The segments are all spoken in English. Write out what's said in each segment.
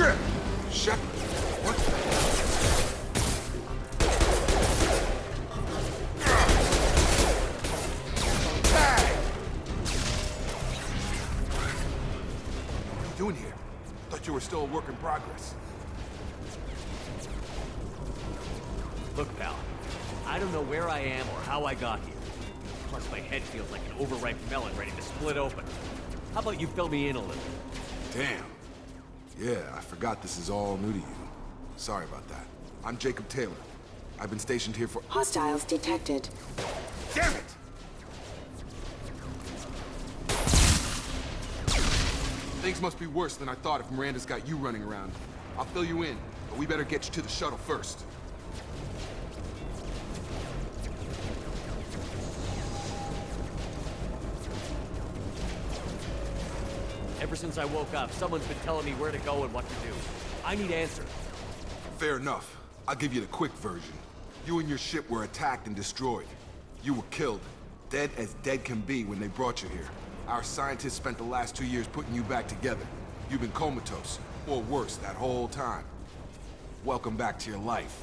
Trip! Shepard, what the hell? Tag! What are you doing here? Thought you were still a work in progress. Look, pal, I don't know where I am or how I got here. Plus, my head feels like an overripe melon ready to split open. How about you fill me in a little? Damn. Yeah, I forgot this is all new to you. Sorry about that. I'm Jacob Taylor. I've been stationed here for— Hostiles detected. Damn it! Things must be worse than I thought if Miranda's got you running around. I'll fill you in, but we better get you to the shuttle first. Ever since I woke up, someone's been telling me where to go and what to do. I need answers. Fair enough. I'll give you the quick version. You and your ship were attacked and destroyed. You were killed. Dead as dead can be when they brought you here. Our scientists spent the last 2 years putting you back together. You've been comatose, or worse, that whole time. Welcome back to your life.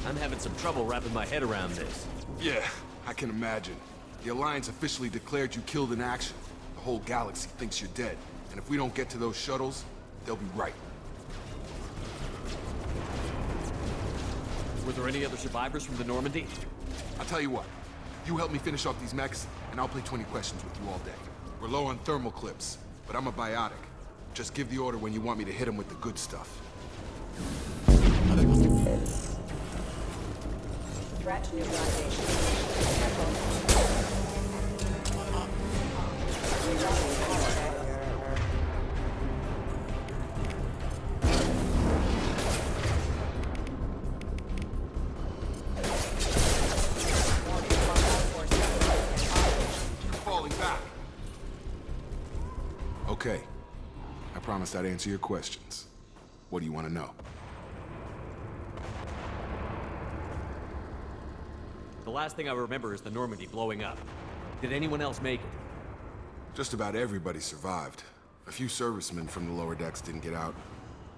I'm having some trouble wrapping my head around this. Yeah, I can imagine. The Alliance officially declared you killed in action. The whole galaxy thinks you're dead. And if we don't get to those shuttles, they'll be right. Were there any other survivors from the Normandy? I'll tell you what. You help me finish off these mechs, and I'll play 20 questions with you all day. We're low on thermal clips, but I'm a biotic. Just give the order when you want me to hit them with the good stuff. Threat neutralization. Falling back. Okay. I promised I'd answer your questions. What do you want to know? The last thing I remember is the Normandy blowing up. Did anyone else make it? Just about everybody survived. A few servicemen from the lower decks didn't get out.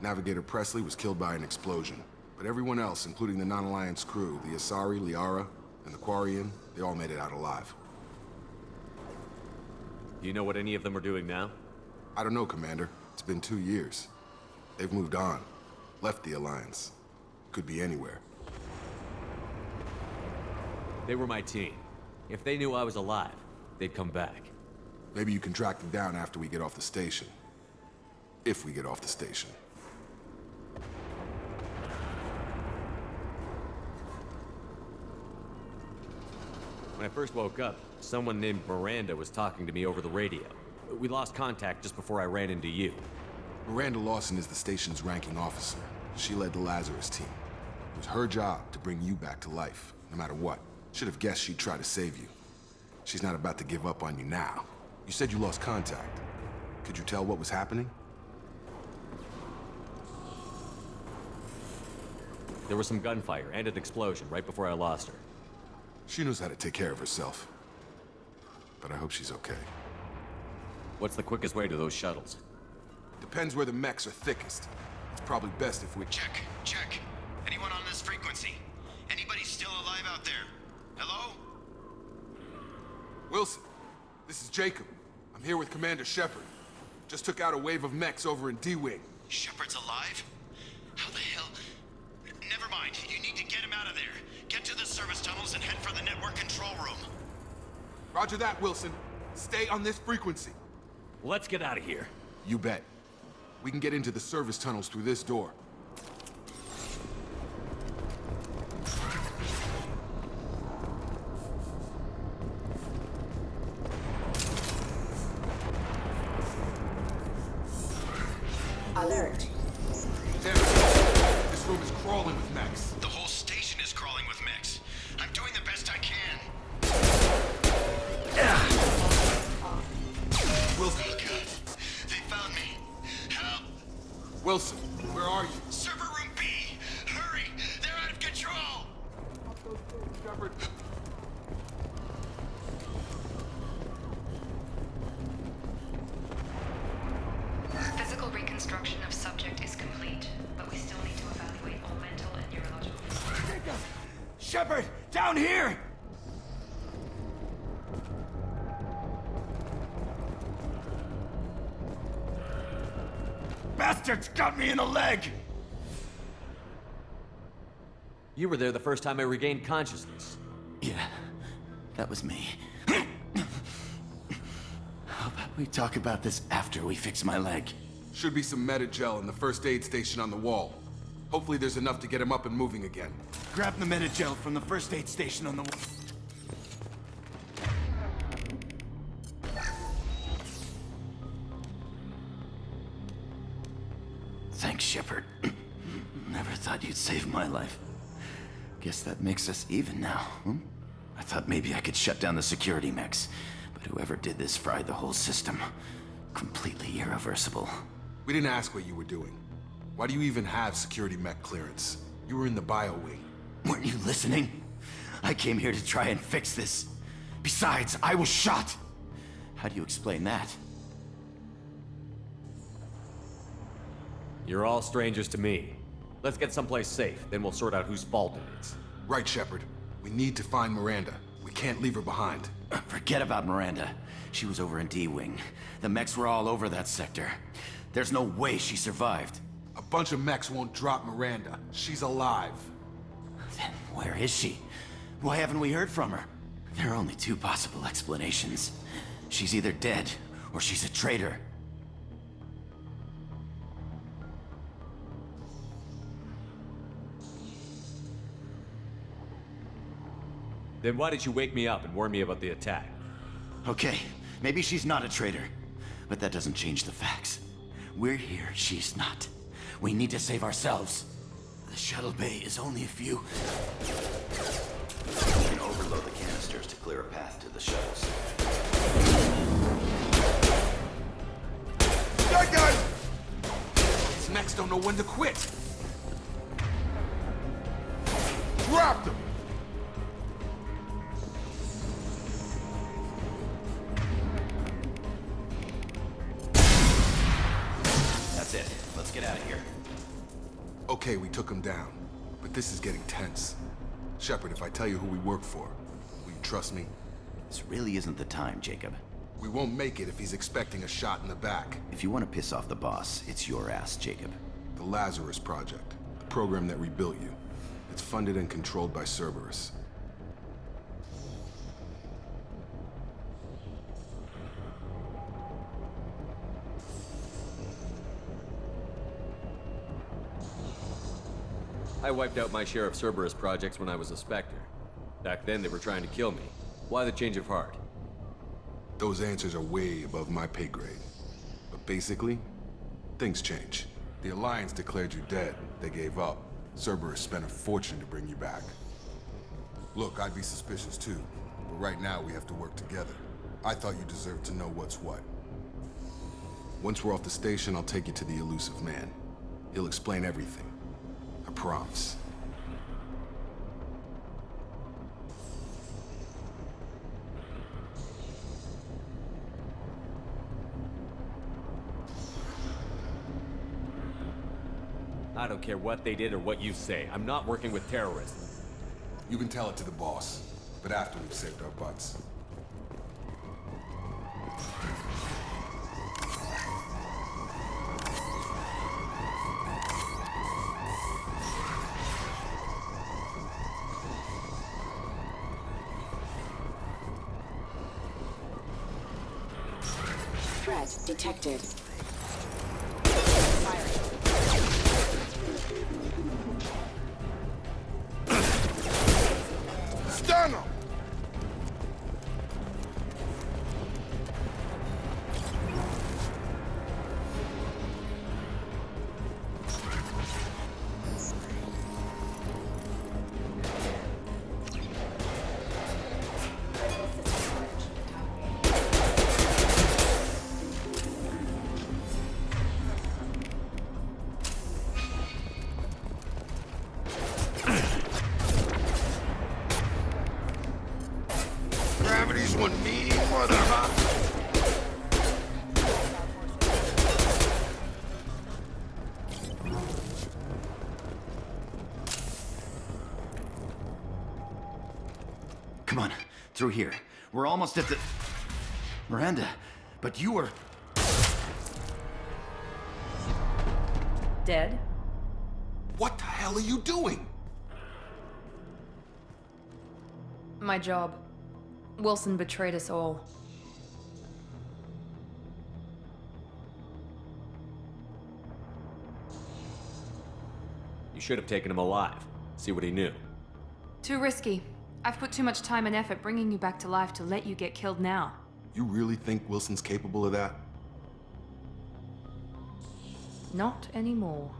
Navigator Presley was killed by an explosion. But everyone else, including the non-Alliance crew, the Asari, Liara, and the Quarian, they all made it out alive. Do you know what any of them are doing now? I don't know, Commander. It's been 2 years. They've moved on. Left the Alliance. Could be anywhere. They were my team. If they knew I was alive, they'd come back. Maybe you can track them down after we get off the station. If we get off the station. When I first woke up, someone named Miranda was talking to me over the radio. We lost contact just before I ran into you. Miranda Lawson is the station's ranking officer. She led the Lazarus team. It was her job to bring you back to life, no matter what. Should have guessed she'd try to save you. She's not about to give up on you now. You said you lost contact. Could you tell what was happening? There was some gunfire and an explosion right before I lost her. She knows how to take care of herself. But I hope she's okay. What's the quickest way to those shuttles? Depends where the mechs are thickest. It's probably best if we— Check. Anyone on this frequency? Anybody still alive out there? Hello? Wilson, this is Jacob. I'm here with Commander Shepard. Just took out a wave of mechs over in D-Wing. Shepard's alive? How the hell? Never mind. You need to get him out of there. Get to the service tunnels and head for the network control room. Roger that, Wilson. Stay on this frequency. Let's get out of here. You bet. We can get into the service tunnels through this door. Alert. Damn it. This room is crawling with mechs. The whole station is crawling with mechs. I'm doing the best I can. Wilson. Oh, God. They found me. Help! Wilson, where are you? Server room B! Hurry! They're out of control! Shepard. Reconstruction of subject is complete, but we still need to evaluate all mental and neurological. Shepard, down here! Bastards got me in the leg! You were there the first time I regained consciousness. Yeah, that was me. How about we talk about this after we fix my leg? Should be some Metagel in the first aid station on the wall. Hopefully there's enough to get him up and moving again. Grab the Metagel from the first aid station on the wall. Thanks, Shepard. Never thought you'd save my life. Guess that makes us even now, I thought maybe I could shut down the security mechs, but whoever did this fried the whole system. Completely irreversible. We didn't ask what you were doing. Why do you even have security mech clearance? You were in the bio wing. Weren't you listening? I came here to try and fix this. Besides, I was shot. How do you explain that? You're all strangers to me. Let's get someplace safe, then we'll sort out whose fault it is. Right, Shepard. We need to find Miranda. We can't leave her behind. Forget about Miranda. She was over in D-Wing. The mechs were all over that sector. There's no way she survived. A bunch of mechs won't drop Miranda. She's alive. Then where is she? Why haven't we heard from her? There are only two possible explanations. She's either dead, or she's a traitor. Then why did you wake me up and warn me about the attack? Okay, maybe she's not a traitor, but that doesn't change the facts. We're here, she's not. We need to save ourselves. The shuttle bay is only a few. You can overload the canisters to clear a path to the shuttles. That guy! These mechs don't know when to quit. Dropped him! That's it. Let's get out of here. Okay, we took him down, but this is getting tense. Shepard, if I tell you who we work for, will you trust me? This really isn't the time, Jacob. We won't make it if he's expecting a shot in the back. If you want to piss off the boss, it's your ass, Jacob. The Lazarus Project, the program that rebuilt you. It's funded and controlled by Cerberus. I wiped out my share of Cerberus projects when I was a Spectre. Back then, they were trying to kill me. Why the change of heart? Those answers are way above my pay grade. But basically, things change. The Alliance declared you dead. They gave up. Cerberus spent a fortune to bring you back. Look, I'd be suspicious too. But right now, we have to work together. I thought you deserved to know what's what. Once we're off the station, I'll take you to the Elusive Man. He'll explain everything. I promise. I don't care what they did or what you say. I'm not working with terrorists. You can tell it to the boss, but after we've saved our butts. Threat detected. Stun him! Gravity's one mean mother, huh? Come on, through here. We're almost at the... Miranda, but you were... Dead? What the hell are you doing? My job. Wilson betrayed us all. You should have taken him alive. See what he knew. Too risky. I've put too much time and effort bringing you back to life to let you get killed now. You really think Wilson's capable of that? Not anymore.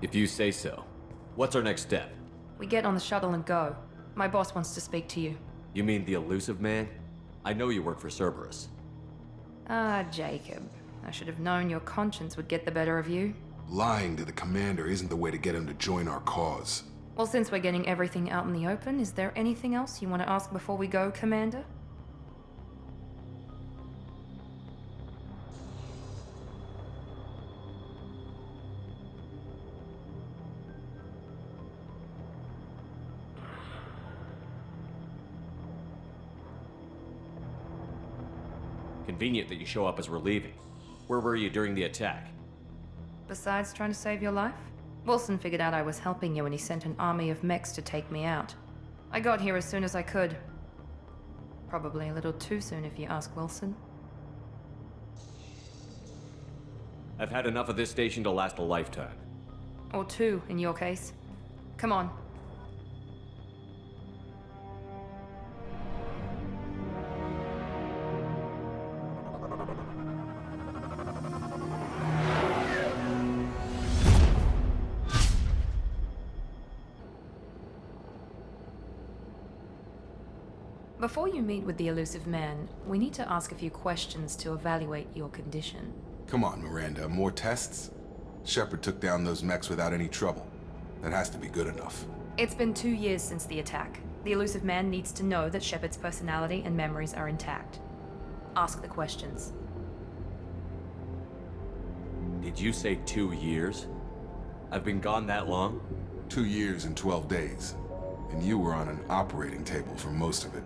If you say so. What's our next step? We get on the shuttle and go. My boss wants to speak to you. You mean the elusive man? I know you work for Cerberus. Ah, Jacob. I should have known your conscience would get the better of you. Lying to the commander isn't the way to get him to join our cause. Well, since we're getting everything out in the open, is there anything else you want to ask before we go, Commander? Convenient that you show up as we're leaving. Where were you during the attack? Besides trying to save your life? Wilson figured out I was helping you and he sent an army of mechs to take me out. I got here as soon as I could. Probably a little too soon if you ask Wilson. I've had enough of this station to last a lifetime. Or two, in your case. Come on. Before you meet with the elusive man, we need to ask a few questions to evaluate your condition. Come on, Miranda, more tests? Shepard took down those mechs without any trouble. That has to be good enough. It's been 2 years since the attack. The elusive man needs to know that Shepard's personality and memories are intact. Ask the questions. Did you say 2 years? I've been gone that long? 2 years and 12 days. And you were on an operating table for most of it.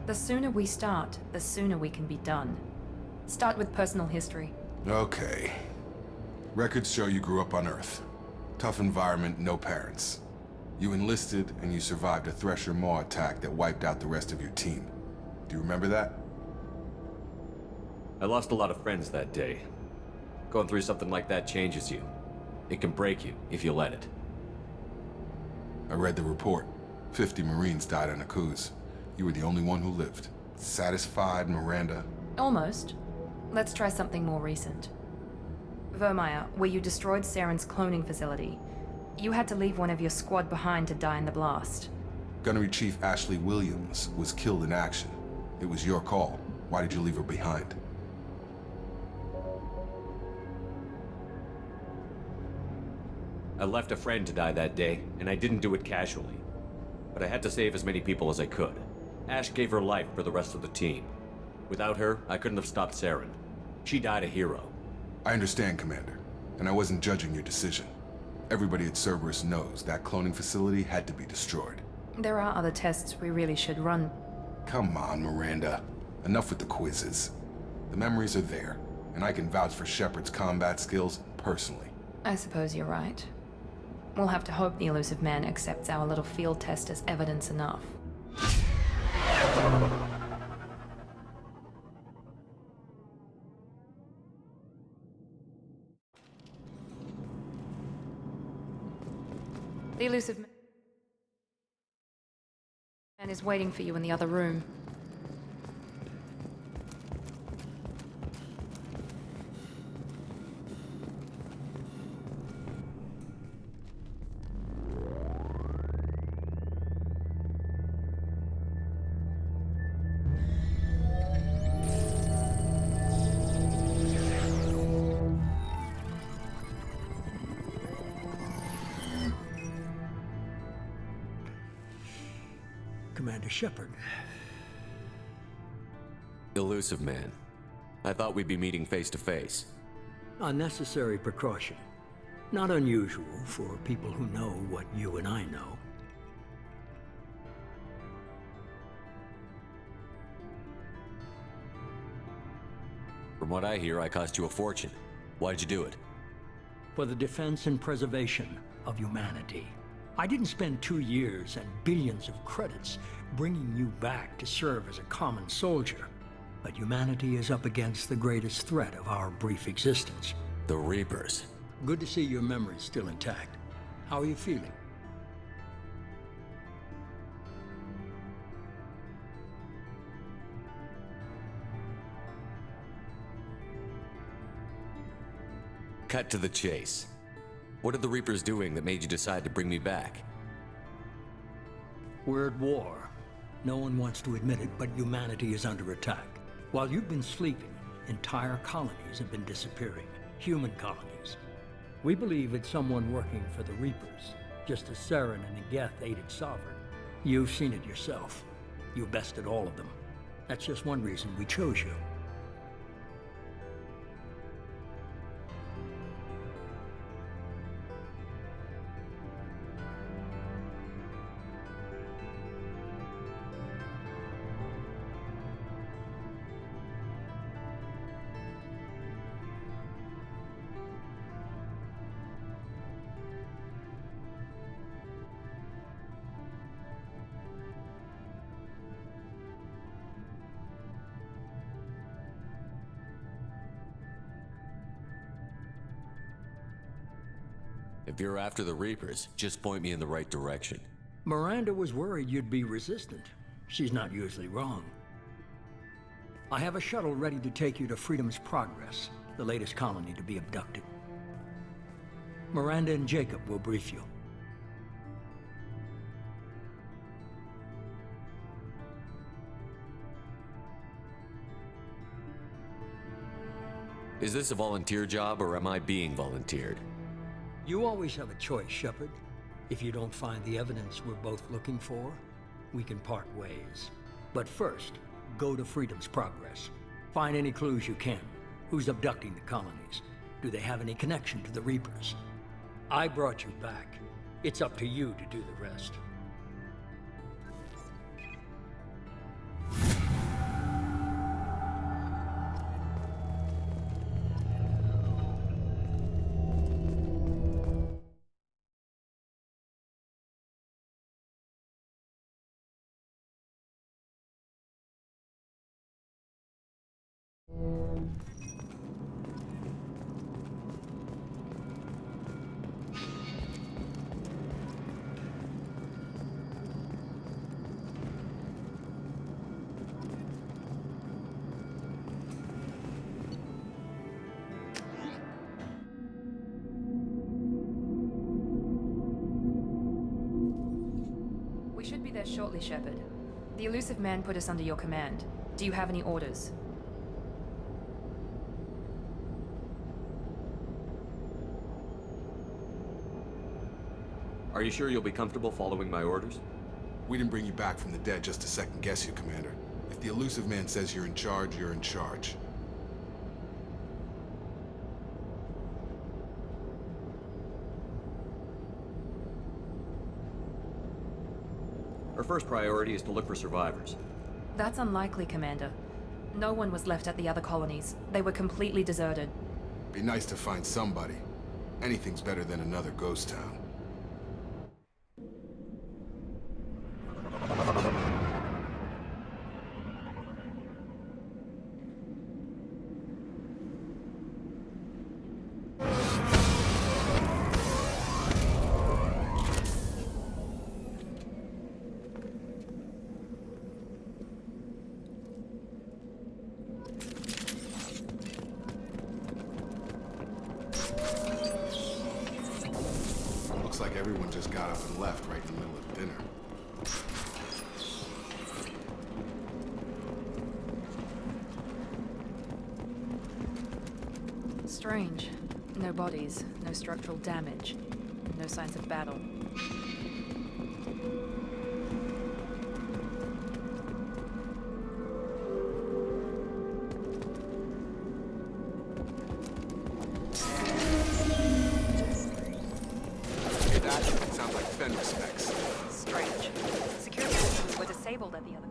The sooner we start, the sooner we can be done. Start with personal history. Okay. Records show you grew up on Earth. Tough environment, no parents. You enlisted and you survived a Thresher Maw attack that wiped out the rest of your team. Do you remember that? I lost a lot of friends that day. Going through something like that changes you. It can break you if you let it. I read the report. 50 Marines died on Akuz. You were the only one who lived. Satisfied, Miranda? Almost. Let's try something more recent. Vermeer, where you destroyed Saren's cloning facility. You had to leave one of your squad behind to die in the blast. Gunnery Chief Ashley Williams was killed in action. It was your call. Why did you leave her behind? I left a friend to die that day, and I didn't do it casually. But I had to save as many people as I could. Ash gave her life for the rest of the team. Without her, I couldn't have stopped Saren. She died a hero. I understand, Commander, and I wasn't judging your decision. Everybody at Cerberus knows that cloning facility had to be destroyed. There are other tests we really should run. Come on, Miranda. Enough with the quizzes. The memories are there, and I can vouch for Shepard's combat skills personally. I suppose you're right. We'll have to hope the elusive man accepts our little field test as evidence enough. The elusive man is waiting for you in the other room. Commander Shepard. Elusive man. I thought we'd be meeting face to face. A necessary precaution. Not unusual for people who know what you and I know. From what I hear, I cost you a fortune. Why'd you do it? For the defense and preservation of humanity. I didn't spend 2 years and billions of credits bringing you back to serve as a common soldier. But humanity is up against the greatest threat of our brief existence. The Reapers. Good to see your memory's still intact. How are you feeling? Cut to the chase. What are the Reapers doing that made you decide to bring me back? We're at war. No one wants to admit it, but humanity is under attack. While you've been sleeping, entire colonies have been disappearing. Human colonies. We believe it's someone working for the Reapers, just as Saren and Geth aided Sovereign. You've seen it yourself. You bested all of them. That's just one reason we chose you. If you're after the Reapers, just point me in the right direction. Miranda was worried you'd be resistant. She's not usually wrong. I have a shuttle ready to take you to Freedom's Progress, the latest colony to be abducted. Miranda and Jacob will brief you. Is this a volunteer job, or am I being volunteered? You always have a choice, Shepard. If you don't find the evidence we're both looking for, we can part ways. But first, go to Freedom's Progress. Find any clues you can. Who's abducting the colonies? Do they have any connection to the Reapers? I brought you back. It's up to you to do the rest. We should be there shortly, Shepard. The Elusive Man put us under your command. Do you have any orders? Are you sure you'll be comfortable following my orders? We didn't bring you back from the dead just to second guess you, Commander. If the Elusive Man says you're in charge, you're in charge. Our first priority is to look for survivors. That's unlikely, Commander. No one was left at the other colonies. They were completely deserted. Be nice to find somebody. Anything's better than another ghost town. Looks like everyone just got up and left right in the middle of dinner. Strange. No bodies, no structural damage, no signs of battle. defend respects. Strange. Security systems were disabled at the other.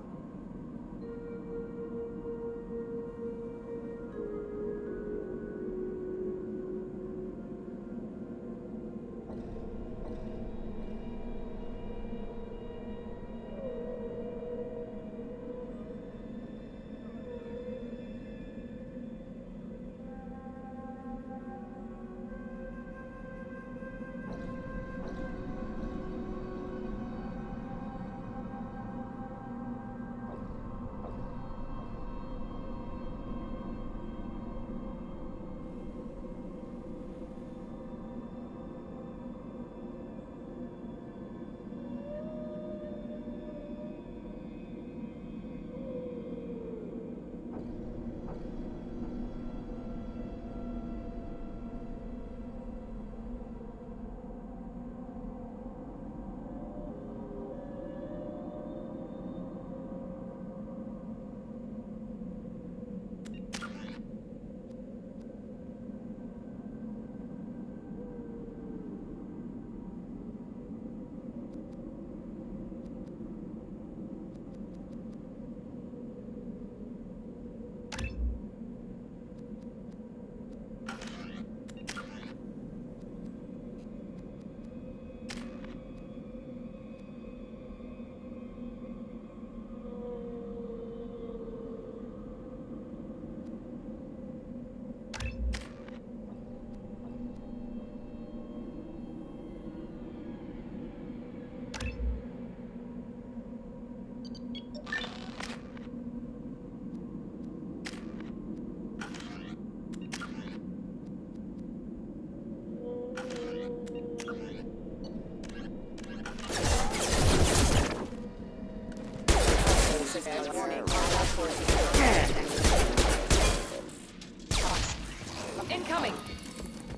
Incoming!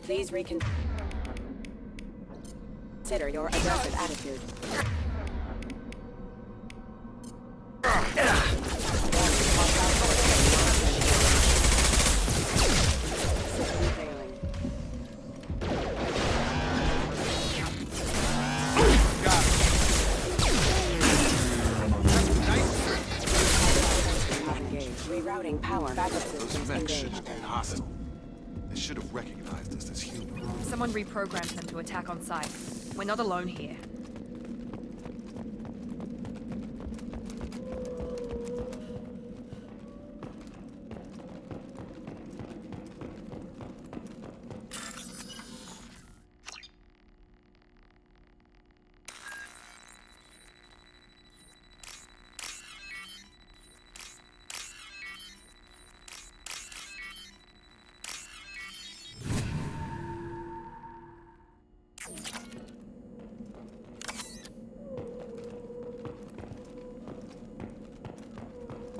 Please reconsider your aggressive attitude. System failing. Got it. Engaged. Rerouting power. Backup Those systems mechs should engaged. have been hostile. They should have recognized us as human. Someone reprogrammed them to attack on sight. We're not alone here.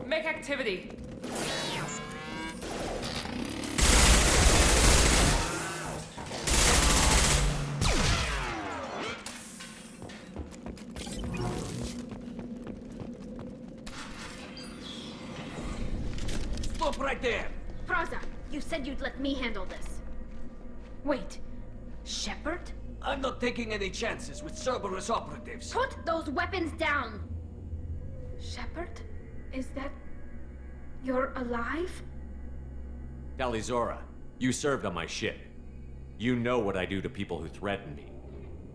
Make activity! Stop right there! Praza, you said you'd let me handle this. Wait, Shepard? I'm not taking any chances with Cerberus operatives. Put those weapons down! Shepard? Is that... you're alive? Talizora, you served on my ship. You know what I do to people who threaten me.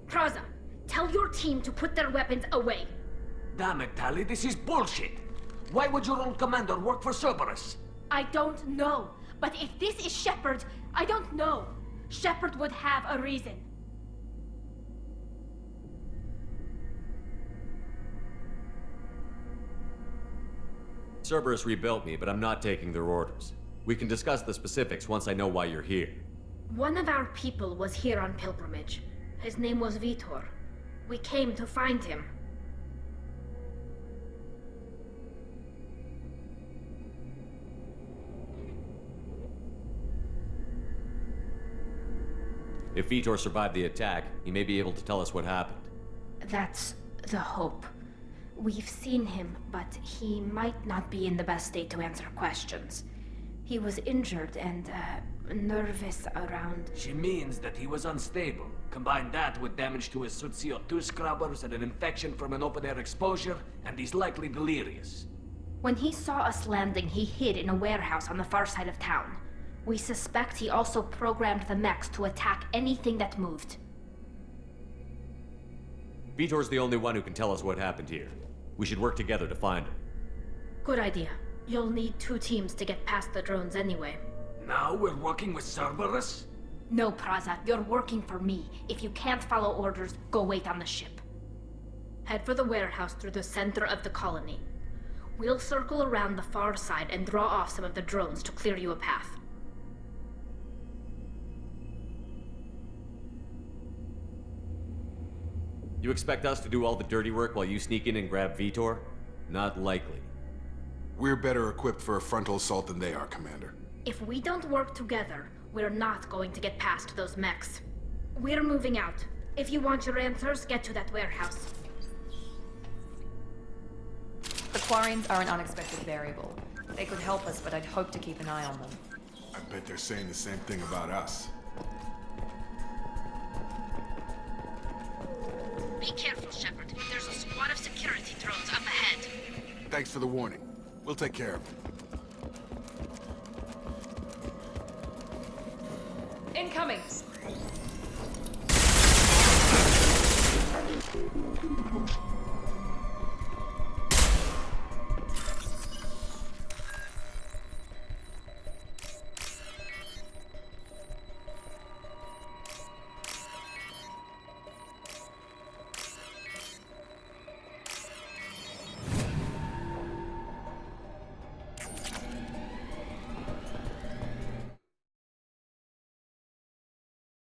Praza, tell your team to put their weapons away. Damn it, Tali, this is bullshit! Why would your old commander work for Cerberus? I don't know, but if this is Shepard, I don't know. Shepard would have a reason. Cerberus rebuilt me, but I'm not taking their orders. We can discuss the specifics once I know why you're here. One of our people was here on pilgrimage. His name was Vitor. We came to find him. If Vitor survived the attack, he may be able to tell us what happened. That's the hope. We've seen him, but he might not be in the best state to answer questions. He was injured and, nervous around. She means that he was unstable. Combine that with damage to his suit CO2 scrubbers and an infection from an open-air exposure, and he's likely delirious. When he saw us landing, he hid in a warehouse on the far side of town. We suspect he also programmed the mechs to attack anything that moved. Vitor's the only one who can tell us what happened here. We should work together to find him. Good idea. You'll need 2 teams to get past the drones anyway. Now we're working with Cerberus? No, Praza, you're working for me. If you can't follow orders, go wait on the ship. Head for the warehouse through the center of the colony. We'll circle around the far side and draw off some of the drones to clear you a path. You expect us to do all the dirty work while you sneak in and grab Vitor? Not likely. We're better equipped for a frontal assault than they are, Commander. If we don't work together, we're not going to get past those mechs. We're moving out. If you want your answers, get to that warehouse. The Quarians are an unexpected variable. They could help us, but I'd hope to keep an eye on them. I bet they're saying the same thing about us. Be careful, Shepard. There's a squad of security drones up ahead. Thanks for the warning. We'll take care of them. Incoming!